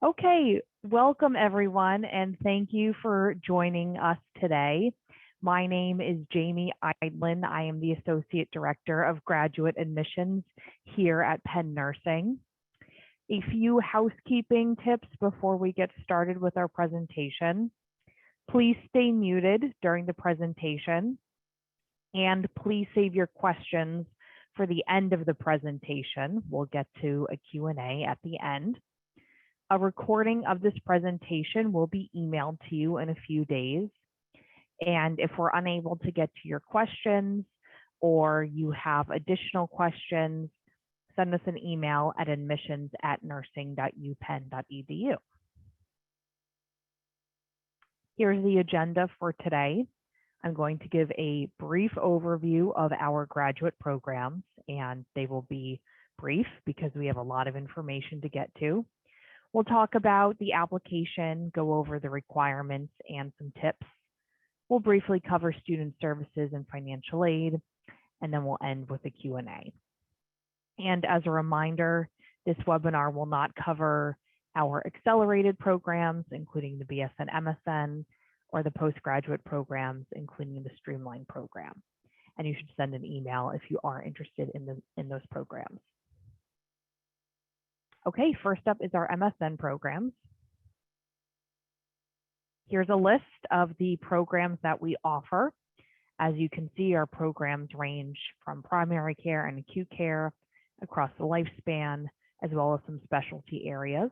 Okay, welcome everyone, and thank you for joining us today. My name is Jamie Eidlin. I am the Associate Director of Graduate Admissions here at Penn Nursing. A few housekeeping tips before we get started with our presentation. Please stay muted during the presentation, and please save your questions for the end of the presentation. We'll get to a Q&A at the end. A recording of this presentation will be emailed to you in a few days. And if we're unable to get to your questions or you have additional questions, send us an email at admissions@nursing.upenn.edu. Here's the agenda for today. I'm going to give a brief overview of our graduate programs, and they will be brief because we have a lot of information to get to. We'll talk about the application, go over the requirements and some tips. We'll briefly cover student services and financial aid, and then we'll end with a Q&A. And as a reminder, this webinar will not cover our accelerated programs, including the BSN MSN, or the postgraduate programs, including the Streamline program. And you should send an email if you are interested in those programs. Okay, first up is our MSN programs. Here's a list of the programs that we offer. As you can see, our programs range from primary care and acute care across the lifespan, as well as some specialty areas.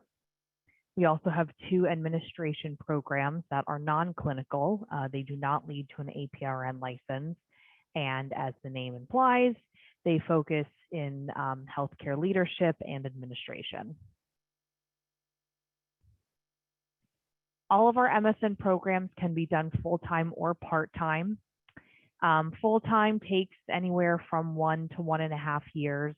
We also have 2 administration programs that are non-clinical. They do not lead to an APRN license. And as the name implies, they focus in healthcare leadership and administration. All of our MSN programs can be done full-time or part-time. Full-time takes anywhere from 1 to 1.5 years.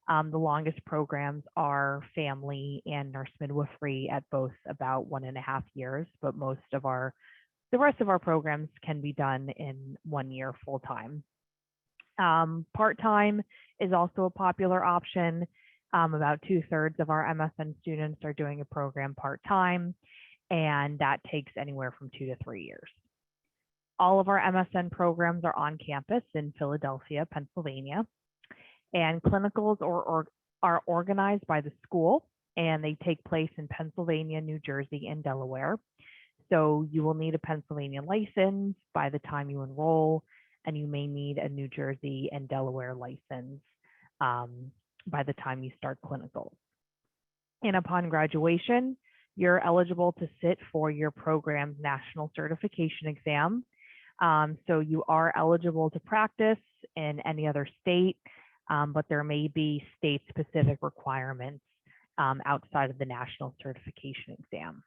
The longest programs are family and nurse midwifery at both about 1.5 years, but the rest of our programs can be done in 1 year full-time. Part-time is also a popular option. About 2/3 of our MSN students are doing a program part-time, and that takes anywhere from 2 to 3 years. All of our MSN programs are on campus in Philadelphia, Pennsylvania, and clinicals are organized by the school, and they take place in Pennsylvania, New Jersey, and Delaware. So you will need a Pennsylvania license by the time you enroll, and you may need a New Jersey and Delaware license by the time you start clinicals. And upon graduation, you're eligible to sit for your program's national certification exam. So you are eligible to practice in any other state, but there may be state-specific requirements outside of the national certification exam.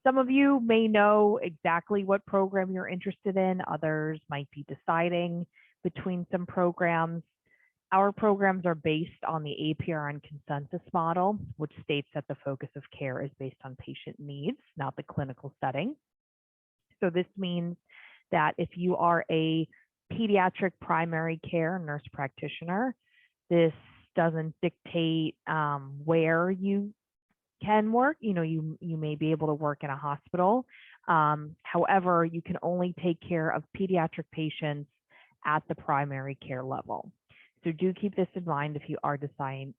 Some of you may know exactly what program you're interested in. Others might be deciding between some programs. Our programs are based on the APRN consensus model, which states that the focus of care is based on patient needs, not the clinical setting. So this means that if you are a pediatric primary care nurse practitioner, this doesn't dictate where you can work. You may be able to work in a hospital. However, you can only take care of pediatric patients at the primary care level. So do keep this in mind if you are deciding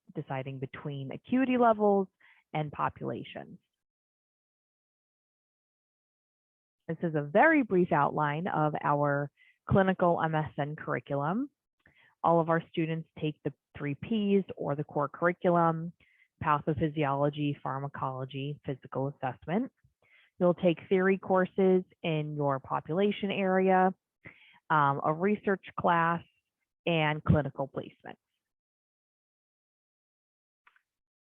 between acuity levels and populations. This is a very brief outline of our clinical MSN curriculum. All of our students take the 3 Ps or the core curriculum: pathophysiology, pharmacology, physical assessment. You'll take theory courses in your population area, a research class, and clinical placement.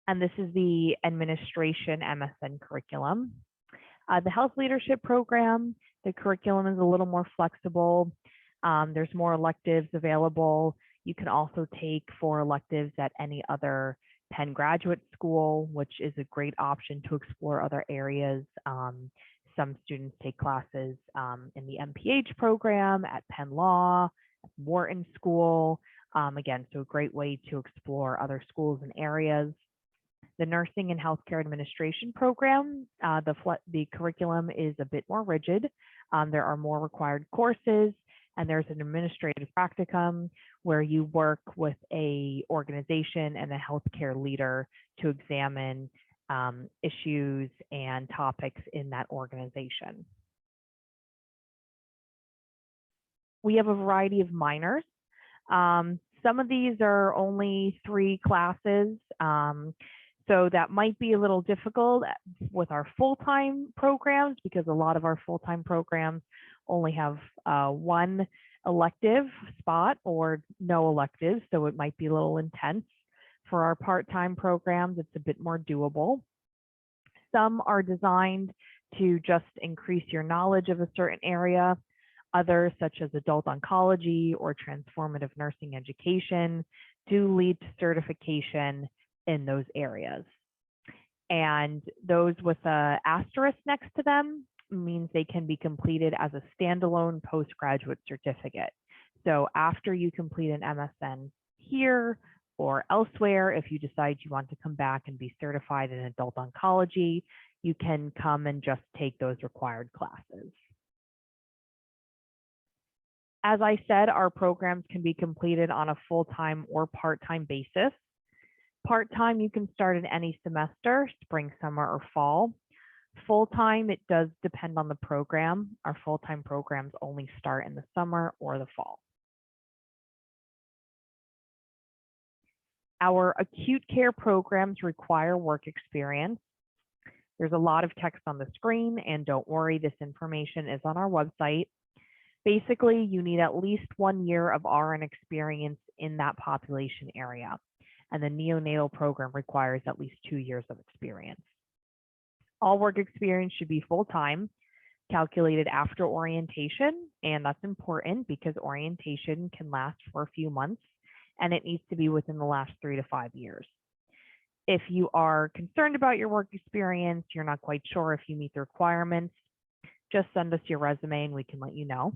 And this is the administration MSN curriculum. The health leadership program, the curriculum is a little more flexible. There's more electives available. You can also take 4 electives at any other Penn graduate school, which is a great option to explore other areas. Some students take classes in the MPH program at Penn Law, at Wharton School. Again, so a great way to explore other schools and areas. The nursing and healthcare administration program, the curriculum is a bit more rigid. There are more required courses, and there's an administrative practicum where you work with a organization and a healthcare leader to examine issues and topics in that organization. We have a variety of minors. Some of these are only 3 classes, so that might be a little difficult with our full-time programs because a lot of our full-time programs only have 1 elective spot or no electives, so it might be a little intense. For our part-time programs, it's a bit more doable. Some are designed to just increase your knowledge of a certain area. Others, such as adult oncology or transformative nursing education, do lead to certification in those areas. And those with an asterisk next to them means they can be completed as a standalone postgraduate certificate. So after you complete an MSN here or elsewhere, if you decide you want to come back and be certified in adult oncology, you can come and just take those required classes. As I said, our programs can be completed on a full-time or part-time basis. Part-time, you can start in any semester, spring, summer, or fall. Full-time, it does depend on the program. Our full-time programs only start in the summer or the fall. Our acute care programs require work experience. There's a lot of text on the screen, and don't worry, this information is on our website. Basically, you need at least 1 year of RN experience in that population area, and the neonatal program requires at least 2 years of experience. All work experience should be full-time, calculated after orientation, and that's important because orientation can last for a few months, and it needs to be within the last 3 to 5 years. If you are concerned about your work experience, you're not quite sure if you meet the requirements, just send us your resume and we can let you know.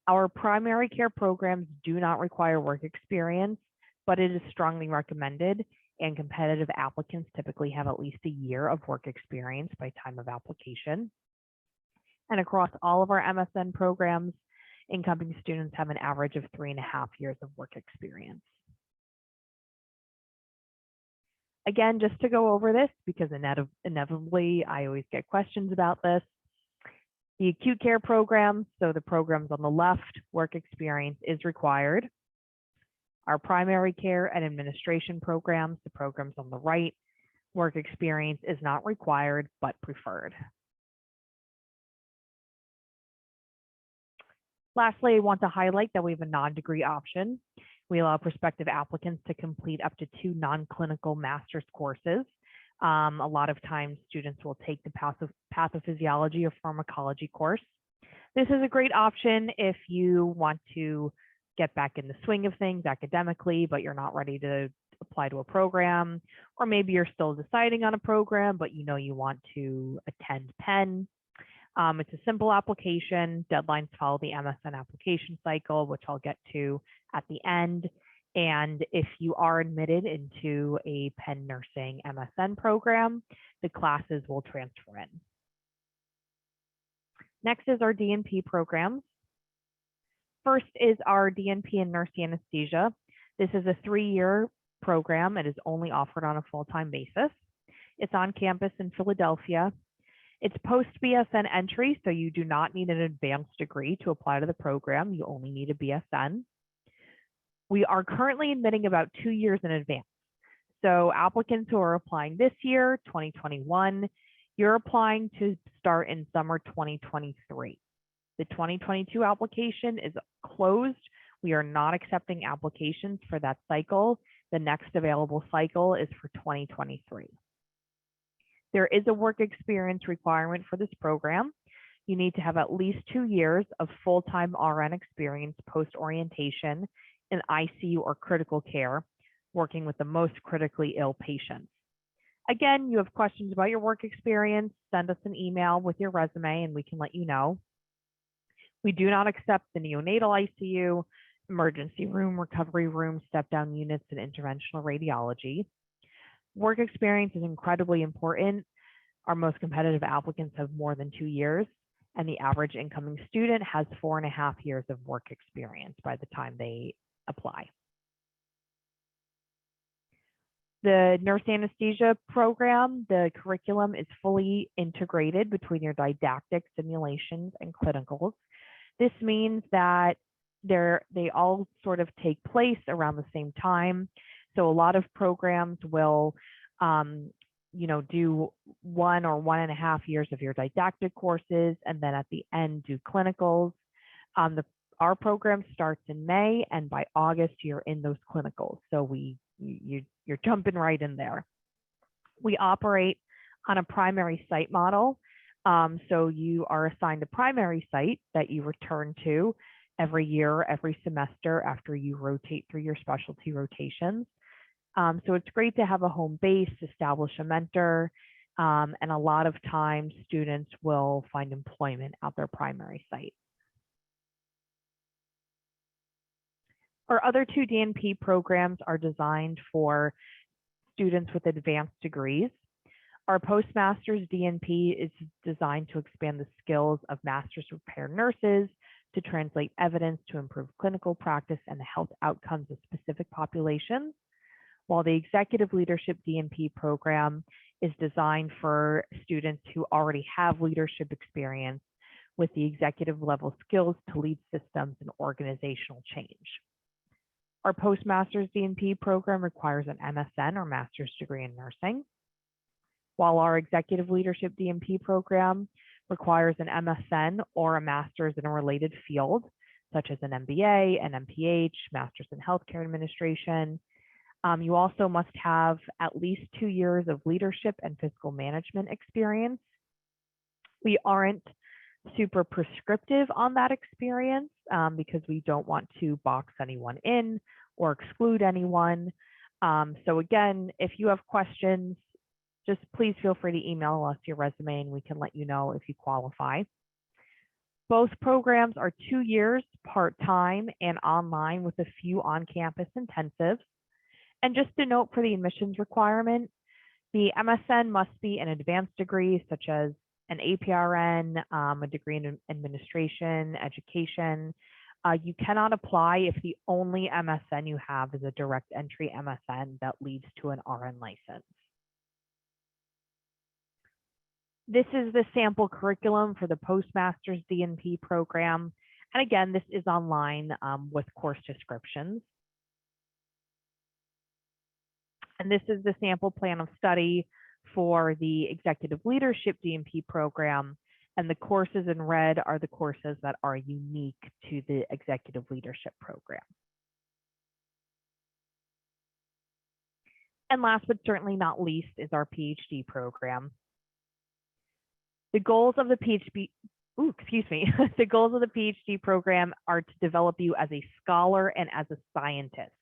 Our primary care programs do not require work experience, but it is strongly recommended, and competitive applicants typically have at least a year of work experience by time of application. And across all of our MSN programs, incoming students have an average of 3.5 years of work experience. Again, just to go over this, because inevitably I always get questions about this. The acute care programs, so the programs on the left, work experience is required. Our primary care and administration programs, the programs on the right, work experience is not required, but preferred. Lastly, I want to highlight that we have a non-degree option. We allow prospective applicants to complete up to 2 non-clinical master's courses. A lot of times students will take the pathophysiology or pharmacology course. This is a great option if you want to get back in the swing of things academically, but you're not ready to apply to a program, or maybe you're still deciding on a program, but you know you want to attend Penn. It's a simple application. Deadlines follow the MSN application cycle, which I'll get to at the end. And if you are admitted into a Penn Nursing MSN program, the classes will transfer in. Next is our DNP programs. First is our DNP in nurse anesthesia. This is a 3-year program. It is only offered on a full-time basis. It's on campus in Philadelphia. It's post-BSN entry, so you do not need an advanced degree to apply to the program. You only need a BSN. We are currently admitting about 2 years in advance. So applicants who are applying this year, 2021, you're applying to start in summer 2023. The 2022 application is closed. We are not accepting applications for that cycle. The next available cycle is for 2023. There is a work experience requirement for this program. You need to have at least 2 years of full-time RN experience post-orientation in ICU or critical care, working with the most critically ill patients. Again, you have questions about your work experience, send us an email with your resume and we can let you know. We do not accept the neonatal ICU, emergency room, recovery room, step-down units, and interventional radiology. Work experience is incredibly important. Our most competitive applicants have more than 2 years, and the average incoming student has 4.5 years of work experience by the time they apply. The nurse anesthesia program, the curriculum is fully integrated between your didactic simulations and clinicals. This means that they all sort of take place around the same time. So a lot of programs will, do 1 or 1.5 years of your didactic courses, and then at the end do clinicals. Our program starts in May, and by August you're in those clinicals. So you're jumping right in there. We operate on a primary site model. So you are assigned a primary site that you return to every year, every semester after you rotate through your specialty rotations. So it's great to have a home base, establish a mentor, and a lot of times students will find employment at their primary site. Our other 2 DNP programs are designed for students with advanced degrees. Our postmaster's DNP is designed to expand the skills of master's repair nurses to translate evidence to improve clinical practice and the health outcomes of specific populations, while the executive leadership DNP program is designed for students who already have leadership experience with the executive level skills to lead systems and organizational change. Our postmaster's DNP program requires an MSN or master's degree in nursing, while our executive leadership DNP program requires an MSN or a master's in a related field, such as an MBA, an MPH, master's in healthcare administration. You also must have at least 2 years of leadership and fiscal management experience. We aren't super prescriptive on that experience because we don't want to box anyone in or exclude anyone. So again, if you have questions, just please feel free to email us your resume and we can let you know if you qualify. Both programs are 2 years part-time and online with a few on-campus intensives. And just a note for the admissions requirement, the MSN must be an advanced degree such as an APRN, a degree in administration, education. You cannot apply if the only MSN you have is a direct entry MSN that leads to an RN license. This is the sample curriculum for the postmaster's DNP program. And again, this is online with course descriptions. And this is the sample plan of study for the executive leadership DNP program. And the courses in red are the courses that are unique to the executive leadership program. And last but certainly not least is our PhD program. The goals of the the goals of the PhD program are to develop you as a scholar and as a scientist.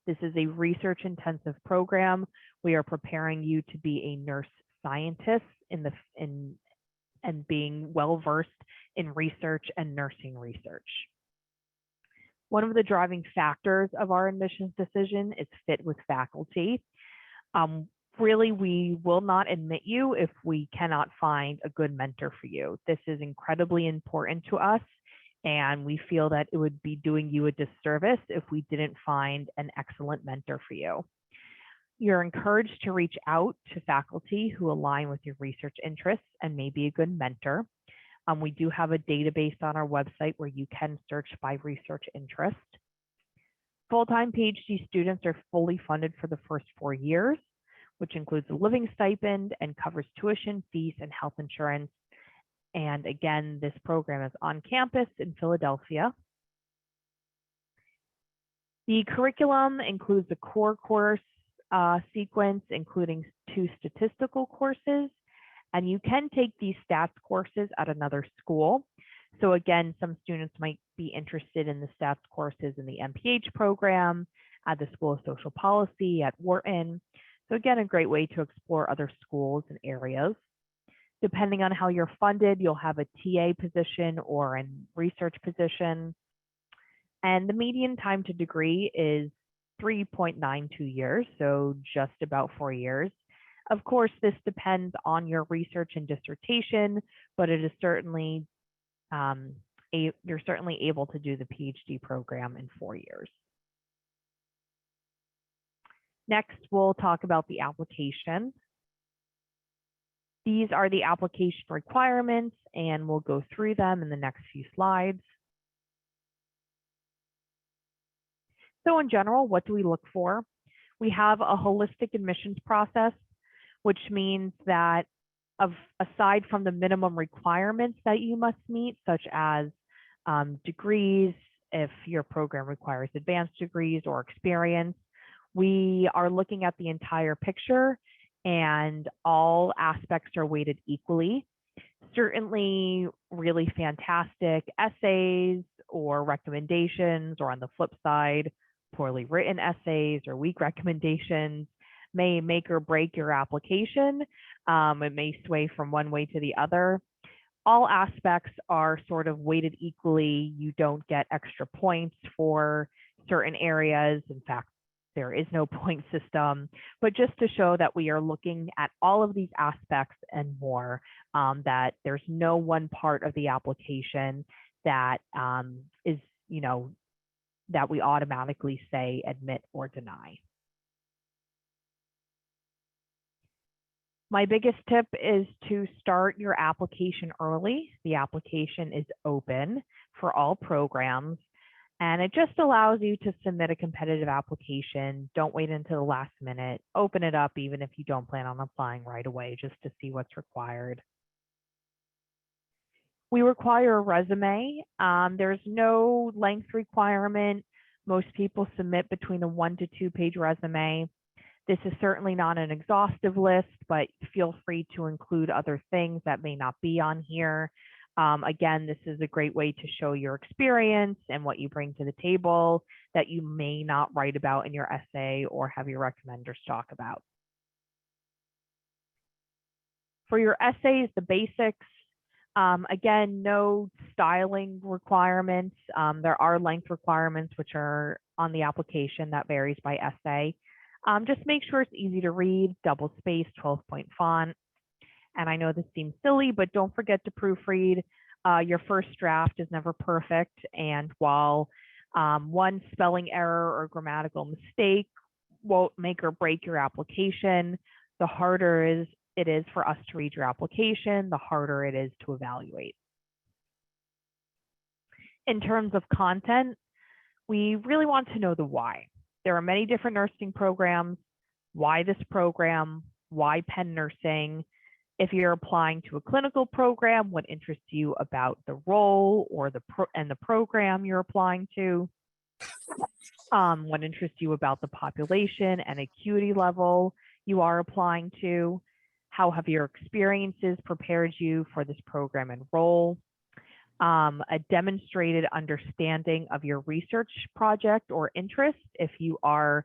This is a research-intensive program. We are preparing you to be a nurse scientist and being well-versed in research and nursing research. One of the driving factors of our admissions decision is fit with faculty. Really, we will not admit you if we cannot find a good mentor for you. This is incredibly important to us, and we feel that it would be doing you a disservice if we didn't find an excellent mentor for you. You're encouraged to reach out to faculty who align with your research interests and may be a good mentor. We do have a database on our website where you can search by research interest. Full-time PhD students are fully funded for the first 4 years, which includes a living stipend and covers tuition, fees, and health insurance. And again, this program is on campus in Philadelphia. The curriculum includes a core course sequence, including 2 statistical courses, and you can take these stats courses at another school. So again, some students might be interested in the stats courses in the MPH program, at the School of Social Policy, at Wharton. So again, a great way to explore other schools and areas. Depending on how you're funded, you'll have a TA position or a research position. And the median time to degree is 3.92 years, so just about 4 years. Of course, this depends on your research and dissertation, but it is certainly, you're certainly able to do the PhD program in 4 years. Next, we'll talk about the application. These are the application requirements, and we'll go through them in the next few slides. So in general, what do we look for? We have a holistic admissions process, which means that aside from the minimum requirements that you must meet, such as degrees, if your program requires advanced degrees or experience, we are looking at the entire picture and all aspects are weighted equally. Certainly really fantastic essays or recommendations, or on the flip side, poorly written essays or weak recommendations may make or break your application. It may sway from one way to the other. All aspects are sort of weighted equally. You don't get extra points for certain areas. In fact, there is no point system, but just to show that we are looking at all of these aspects and more, that there's no one part of the application that is, that we automatically say admit or deny. My biggest tip is to start your application early. The application is open for all programs, and it just allows you to submit a competitive application. Don't wait until the last minute. Open it up even if you don't plan on applying right away, just to see what's required. We require a resume. There's no length requirement. Most people submit between a 1 to 2 page resume. This is certainly not an exhaustive list, but feel free to include other things that may not be on here. Again, this is a great way to show your experience and what you bring to the table that you may not write about in your essay or have your recommenders talk about. For your essays, the basics, again, no styling requirements. There are length requirements which are on the application that varies by essay. Just make sure it's easy to read, double spaced, 12-point font. And I know this seems silly, but don't forget to proofread. Your first draft is never perfect. And while one spelling error or grammatical mistake won't make or break your application, the harder it is for us to read your application, the harder it is to evaluate. In terms of content, we really want to know the why. There are many different nursing programs. Why this program? Why Penn Nursing? If you're applying to a clinical program, what interests you about the role or the program you're applying to? What interests you about the population and acuity level you are applying to? How have your experiences prepared you for this program and role? A demonstrated understanding of your research project or interest if you are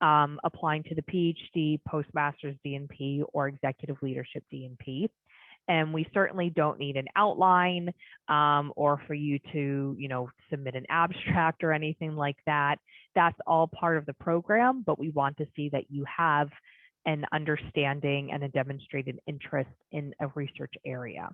applying to the PhD, postmaster's DNP, or executive leadership DNP. And we certainly don't need an outline or for you to, submit an abstract or anything like that. That's all part of the program, but we want to see that you have an understanding and a demonstrated interest in a research area.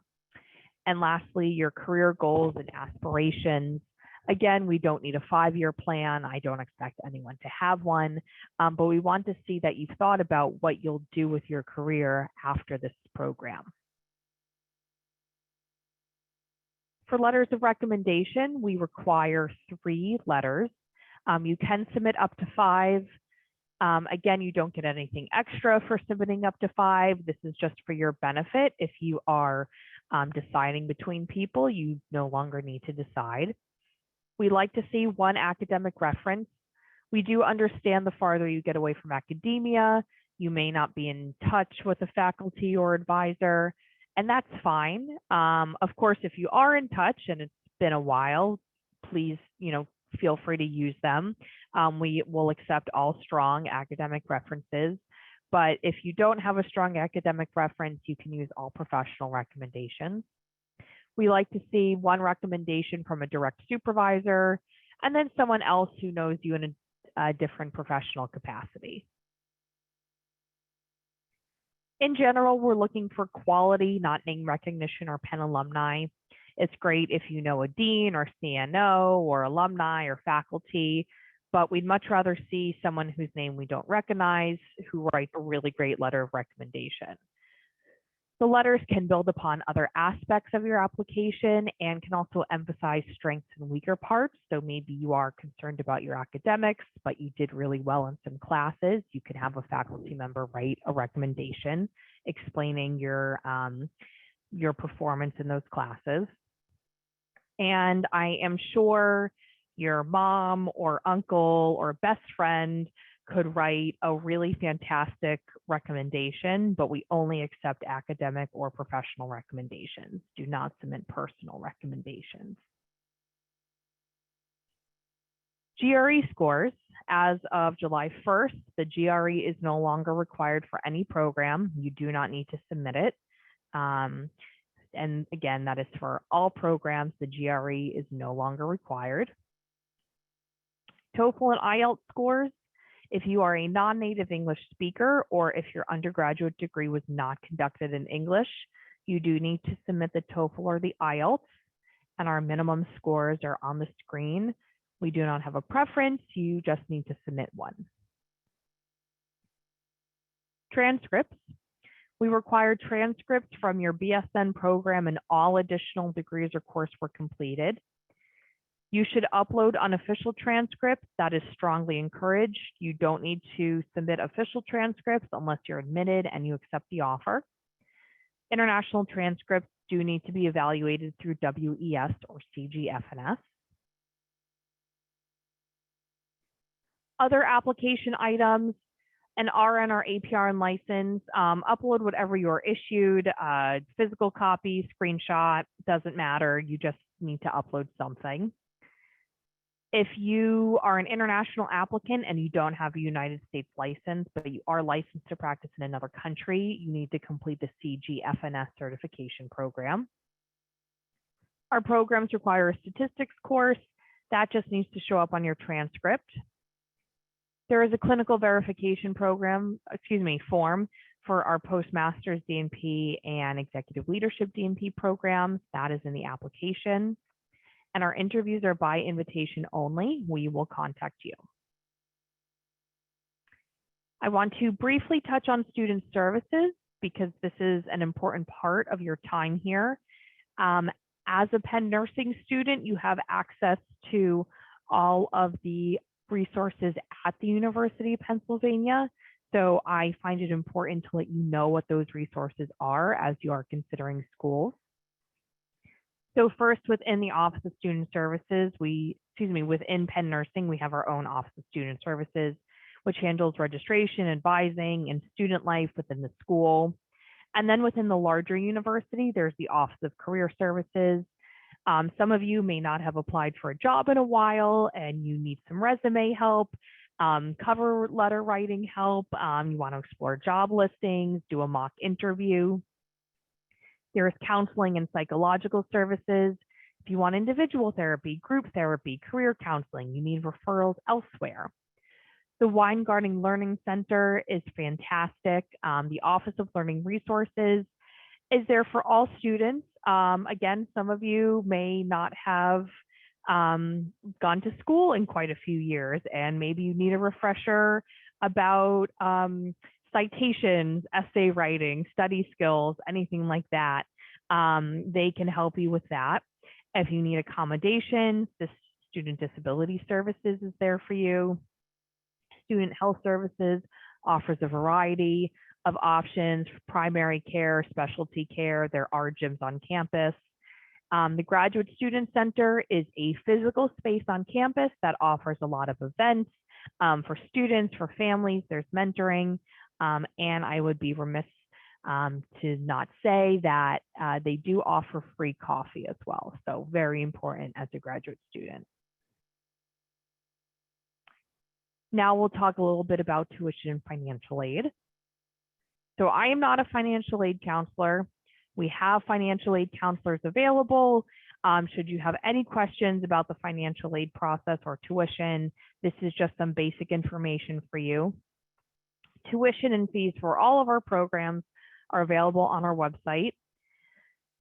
And lastly, your career goals and aspirations. Again, we don't need a 5-year plan. I don't expect anyone to have one, but we want to see that you've thought about what you'll do with your career after this program. For letters of recommendation, we require 3 letters. You can submit up to 5. Again, you don't get anything extra for submitting up to 5. This is just for your benefit. If you are deciding between people, you no longer need to decide. We like to see 1 academic reference. We do understand the farther you get away from academia, you may not be in touch with a faculty or advisor, and that's fine. Of course, if you are in touch and it's been a while, please, feel free to use them. We will accept all strong academic references, but if you don't have a strong academic reference, you can use all professional recommendations. We like to see 1 recommendation from a direct supervisor, and then someone else who knows you in a different professional capacity. In general, we're looking for quality, not name recognition or Penn alumni. It's great if you know a dean or CNO or alumni or faculty, but we'd much rather see someone whose name we don't recognize who writes a really great letter of recommendation. The letters can build upon other aspects of your application and can also emphasize strengths and weaker parts. So maybe you are concerned about your academics, but you did really well in some classes. You can have a faculty member write a recommendation explaining your performance in those classes. And I am sure your mom or uncle or best friend could write a really fantastic recommendation, but we only accept academic or professional recommendations. Do not submit personal recommendations. GRE scores. As of July 1st, the GRE is no longer required for any program. You do not need to submit it. And again, that is for all programs. The GRE is no longer required. TOEFL and IELTS scores. If you are a non-native English speaker or if your undergraduate degree was not conducted in English, you do need to submit the TOEFL or the IELTS, and our minimum scores are on the screen. We do not have a preference, you just need to submit one. Transcripts. We require transcripts from your BSN program and all additional degrees or coursework completed. You should upload unofficial transcripts. That is strongly encouraged. You don't need to submit official transcripts unless you're admitted and you accept the offer. International transcripts do need to be evaluated through WES or CGFNS. Other application items, an RN or APRN license, upload whatever you're issued, physical copy, screenshot, doesn't matter. You just need to upload something. If you are an international applicant and you don't have a United States license, but you are licensed to practice in another country, you need to complete the CGFNS certification program. Our programs require a statistics course. That just needs to show up on your transcript. There is a clinical verification form for our postmaster's DNP and executive leadership DNP programs. That is in the application. And our interviews are by invitation only. We will contact you. I want to briefly touch on student services because this is an important part of your time here. As a Penn nursing student, you have access to all of the resources at the University of Pennsylvania. So I find it important to let you know what those resources are as you are considering schools. So first, within the Office of Student Services, within Penn Nursing, we have our own Office of Student Services, which handles registration, advising, and student life within the school. And then within the larger university, there's the Office of Career Services. Some of you may not have applied for a job in a while and you need some resume help, cover letter writing help, you want to explore job listings, do a mock interview. There is counseling and psychological services. If you want individual therapy, group therapy, career counseling, you need referrals elsewhere. The Weingarten Learning Center is fantastic. The Office of Learning Resources is there for all students. Again, some of you may not have gone to school in quite a few years, and maybe you need a refresher about citations, essay writing, study skills, anything like that. They can help you with that. If you need accommodations, the Student Disability Services is there for you. Student Health Services offers a variety of options, primary care, specialty care. There are gyms on campus. The Graduate Student Center is a physical space on campus that offers a lot of events for students, for families. There's mentoring. And I would be remiss to not say that they do offer free coffee as well. So very important as a graduate student. Now we'll talk a little bit about tuition and financial aid. So I am not a financial aid counselor. We have financial aid counselors available. Should you have any questions about the financial aid process or tuition, this is just some basic information for you. Tuition and fees for all of our programs are available on our website.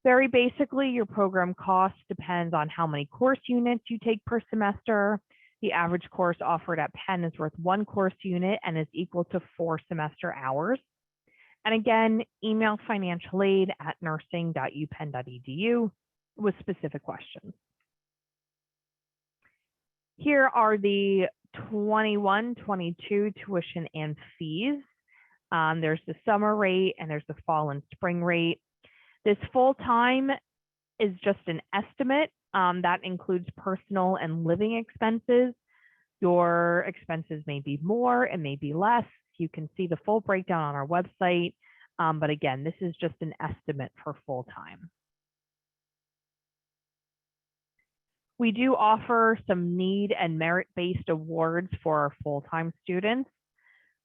Very basically, your program cost depends on how many course units you take per semester. The average course offered at Penn is worth 1 course unit and is equal to 4 semester hours. And again, email financial aid at nursing.upenn.edu with specific questions. Here are the 21-22 tuition and fees. There's the summer rate and there's the fall and spring rate. This full-time is just an estimate. That includes personal and living expenses. Your expenses may be more, it may be less. You can see the full breakdown on our website. But again, this is just an estimate for full-time. We do offer some need and merit-based awards for our full-time students.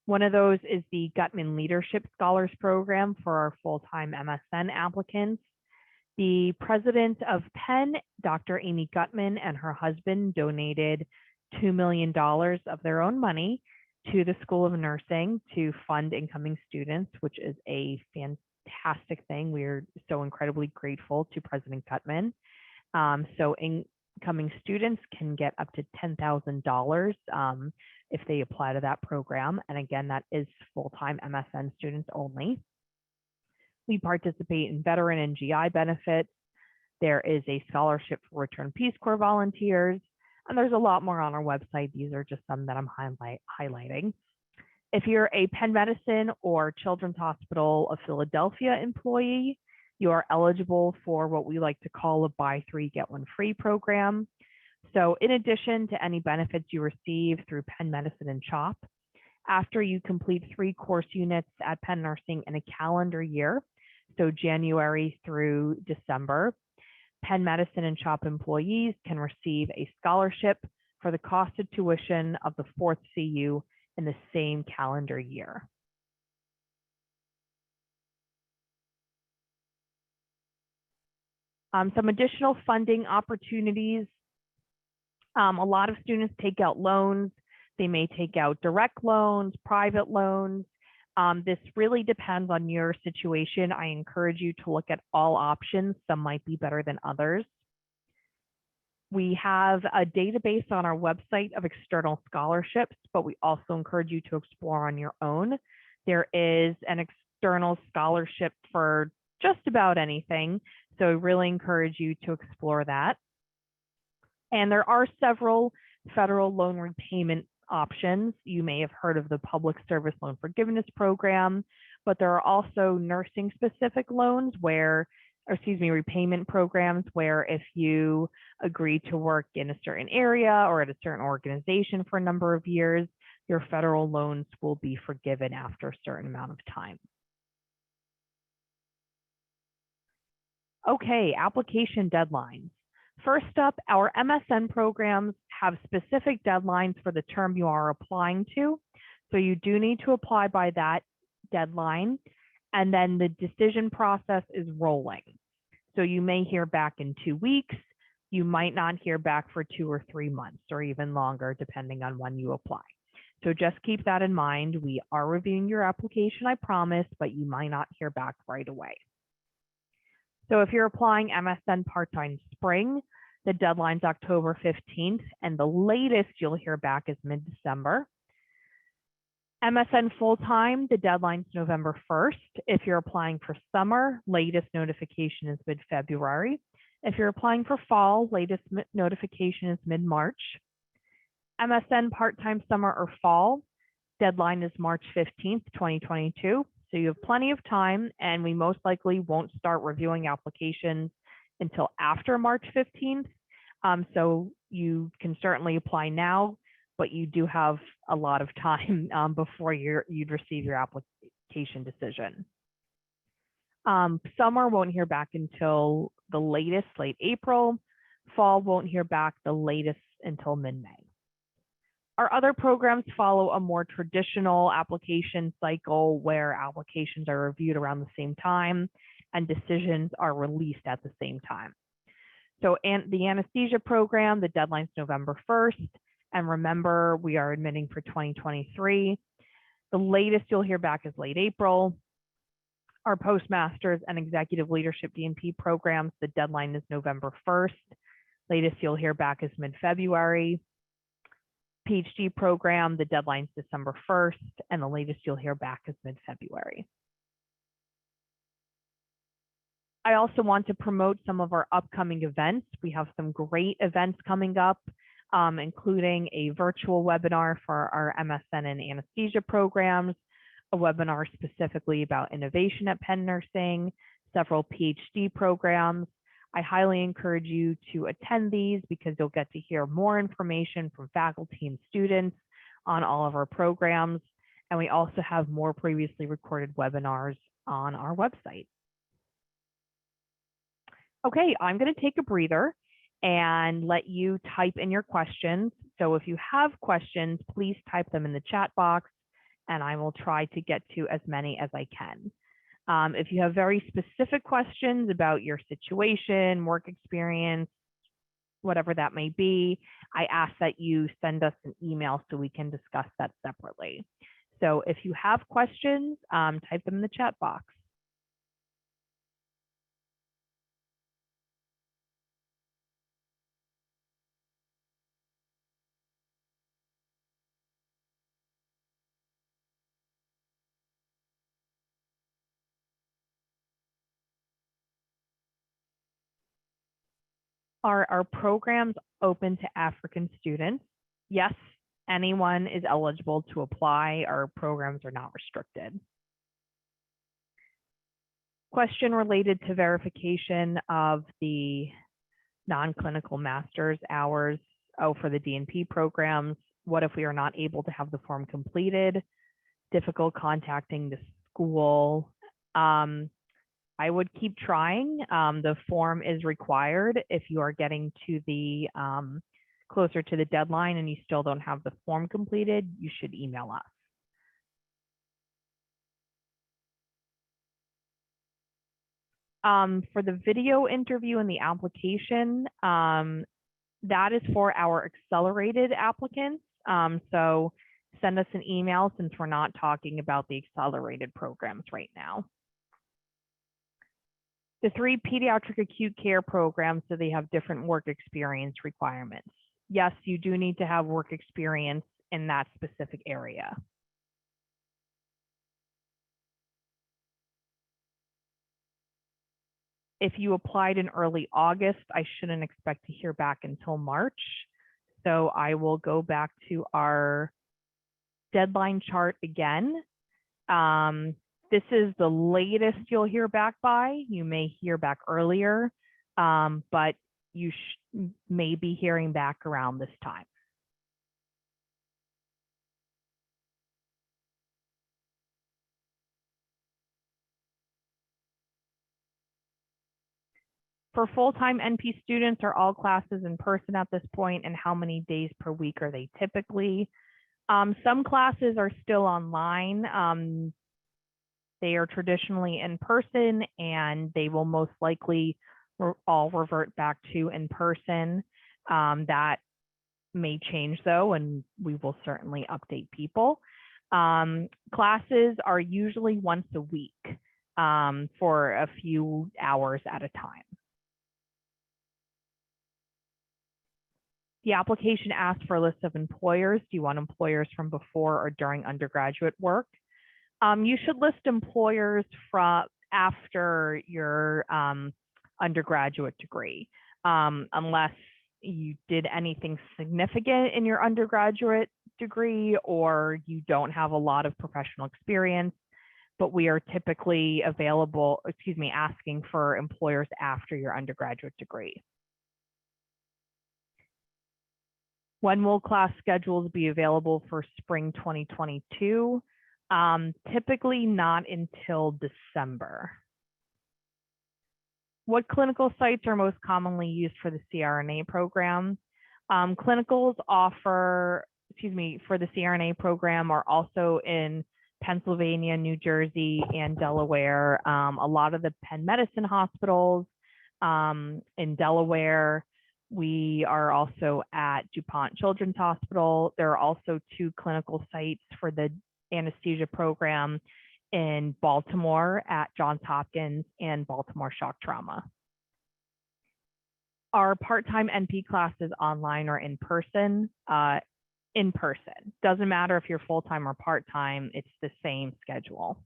One of those is the Gutman Leadership Scholars Program for our full-time MSN applicants. The president of Penn, Dr. Amy Gutman, and her husband donated $2 million of their own money to the School of Nursing to fund incoming students, which is a fantastic thing. We are so incredibly grateful to President Gutman. So incoming students can get up to $10,000 if they apply to that program. And again, that is full-time MSN students only. We participate in veteran and GI benefits. There is a scholarship for Return Peace Corps volunteers, and there's a lot more on our website. These are just some that I'm highlighting. If you're a Penn Medicine or Children's Hospital of Philadelphia employee, you are eligible for what we like to call a buy 3, get 1 free program. So in addition to any benefits you receive through Penn Medicine and CHOP, after you complete 3 course units at Penn Nursing in a calendar year, so January through December, Penn Medicine and CHOP employees can receive a scholarship for the cost of tuition of the 4th CU in the same calendar year. Some additional funding opportunities. A lot of students take out loans. They may take out direct loans, private loans. This really depends on your situation. I encourage you to look at all options. Some might be better than others. We have a database on our website of external scholarships, but we also encourage you to explore on your own. There is an external scholarship for just about anything, so I really encourage you to explore that. And there are several federal loan repayment options. You may have heard of the Public Service Loan Forgiveness Program, but there are also nursing specific loans repayment programs where if you agree to work in a certain area or at a certain organization for a number of years, your federal loans will be forgiven after a certain amount of time. Okay, application deadlines. First up, our MSN programs have specific deadlines for the term you are applying to. So you do need to apply by that deadline. And then the decision process is rolling. So you may hear back in 2 weeks. You might not hear back for 2 or 3 months or even longer, depending on when you apply. So just keep that in mind. We are reviewing your application, I promise, but you might not hear back right away. So if you're applying MSN part-time spring, the deadline's October 15th, and the latest you'll hear back is mid-December. MSN full-time, the deadline's November 1st. If you're applying for summer, latest notification is mid-February. If you're applying for fall, latest notification is mid-March. MSN part-time summer or fall, deadline is March 15th, 2022. So you have plenty of time, and we most likely won't start reviewing applications until after March 15th. So you can certainly apply now, but you do have a lot of time before you'd receive your application decision. Summer won't hear back until the latest, late April. Fall won't hear back the latest until mid-May. Our other programs follow a more traditional application cycle where applications are reviewed around the same time and decisions are released at the same time. So the anesthesia program, the deadline's November 1st. And remember, we are admitting for 2023. The latest you'll hear back is late April. Our postmasters and executive leadership DNP programs, the deadline is November 1st. Latest you'll hear back is mid-February. PhD program, the deadline's December 1st, and the latest you'll hear back is mid-February. I also want to promote some of our upcoming events. We have some great events coming up, including a virtual webinar for our MSN and anesthesia programs, a webinar specifically about innovation at Penn Nursing, several PhD programs. I highly encourage you to attend these because you'll get to hear more information from faculty and students on all of our programs. And we also have more previously recorded webinars on our website. Okay, I'm going to take a breather and let you type in your questions. So if you have questions, please type them in the chat box and I will try to get to as many as I can. If you have very specific questions about your situation, work experience, whatever that may be, I ask that you send us an email so we can discuss that separately. So if you have questions, type them in the chat box. Are our programs open to African students? Yes, anyone is eligible to apply. Our programs are not restricted. Question related to verification of the non-clinical master's hours. Oh, for the DNP programs, what if we are not able to have the form completed? Difficult contacting the school. I would keep trying. The form is required. If you are getting to the closer to the deadline and you still don't have the form completed, you should email us. For the video interview and the application, that is for our accelerated applicants. So send us an email since we're not talking about the accelerated programs right now. The 3 pediatric acute care programs, so they have different work experience requirements. Yes, you do need to have work experience in that specific area. If you applied in early August, I shouldn't expect to hear back until March. So I will go back to our deadline chart again. This is the latest you'll hear back by. You may hear back earlier, but you may be hearing back around this time. For full-time NP students, are all classes in person at this point, and how many days per week are they typically? Some classes are still online. They are traditionally in person, and they will most likely all revert back to in person. That may change though, and we will certainly update people. Classes are usually once a week for a few hours at a time. The application asks for a list of employers. Do you want employers from before or during undergraduate work? You should list employers from after your undergraduate degree, unless you did anything significant in your undergraduate degree or you don't have a lot of professional experience, but we are typically asking for employers after your undergraduate degree. When will class schedules be available for spring 2022? Typically not until December. What clinical sites are most commonly used for the CRNA program? Clinicals for the CRNA program are also in Pennsylvania, New Jersey, and Delaware. A lot of the Penn Medicine hospitals in Delaware. We are also at DuPont Children's Hospital. There are also 2 clinical sites for the anesthesia program in Baltimore at Johns Hopkins and Baltimore Shock Trauma. Our part-time NP classes online or in person? In person. Doesn't matter if you're full-time or part-time, it's the same schedule.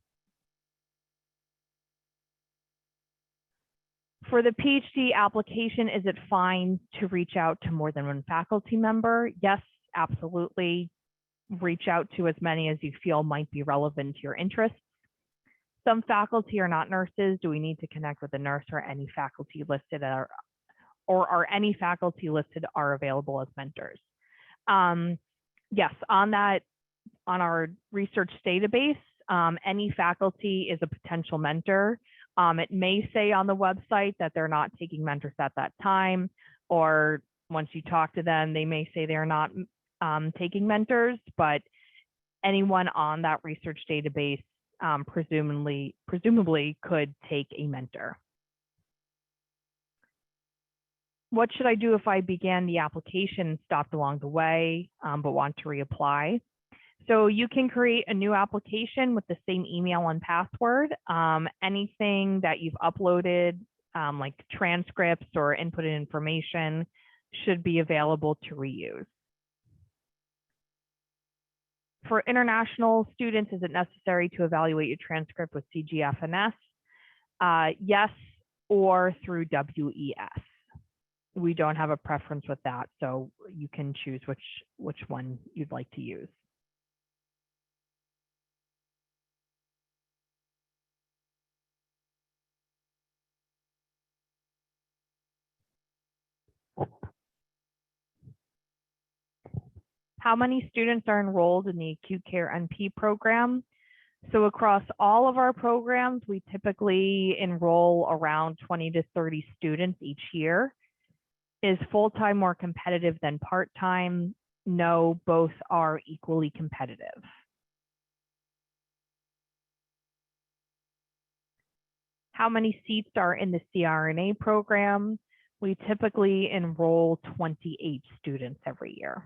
For the PhD application, is it fine to reach out to more than one faculty member? Yes, absolutely. Reach out to as many as you feel might be relevant to your interests. Some faculty are not nurses. Do we need to connect with a nurse or any faculty listed or are any faculty listed are available as mentors? Yes, on our research database, any faculty is a potential mentor. It may say on the website that they're not taking mentors at that time, or once you talk to them, they may say they're not taking mentors, but anyone on that research database presumably could take a mentor. What should I do if I began the application and stopped along the way, but want to reapply? So you can create a new application with the same email and password. Anything that you've uploaded, like transcripts or inputted information, should be available to reuse. For international students, is it necessary to evaluate your transcript with CGFNS? Yes, or through WES. We don't have a preference with that, so you can choose which one you'd like to use. How many students are enrolled in the acute care NP program? So across all of our programs, we typically enroll around 20 to 30 students each year. Is full-time more competitive than part-time? No, both are equally competitive. How many seats are in the CRNA program? We typically enroll 28 students every year.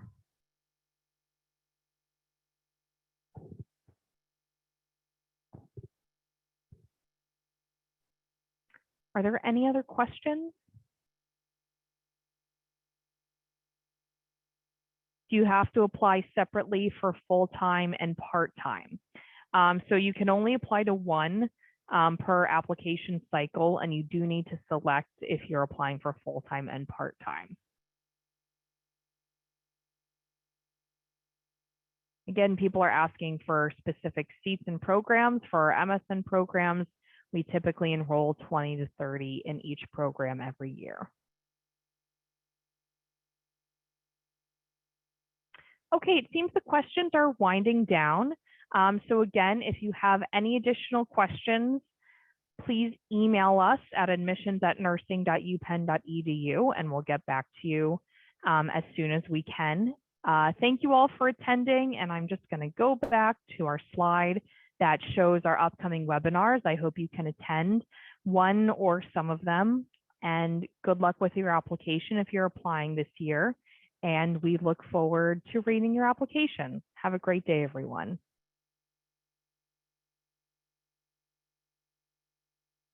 Are there any other questions? Do you have to apply separately for full-time and part-time? So you can only apply to one per application cycle, and you do need to select if you're applying for full-time and part-time. Again, people are asking for specific seats and programs. For our MSN programs, we typically enroll 20 to 30 in each program every year. Okay, it seems the questions are winding down. So again, if you have any additional questions, please email us at admissions@nursing.upenn.edu and we'll get back to you as soon as we can. Thank you all for attending, and I'm just going to go back to our slide that shows our upcoming webinars. I hope you can attend one or some of them, and good luck with your application if you're applying this year. And we look forward to reading your application. Have a great day, everyone.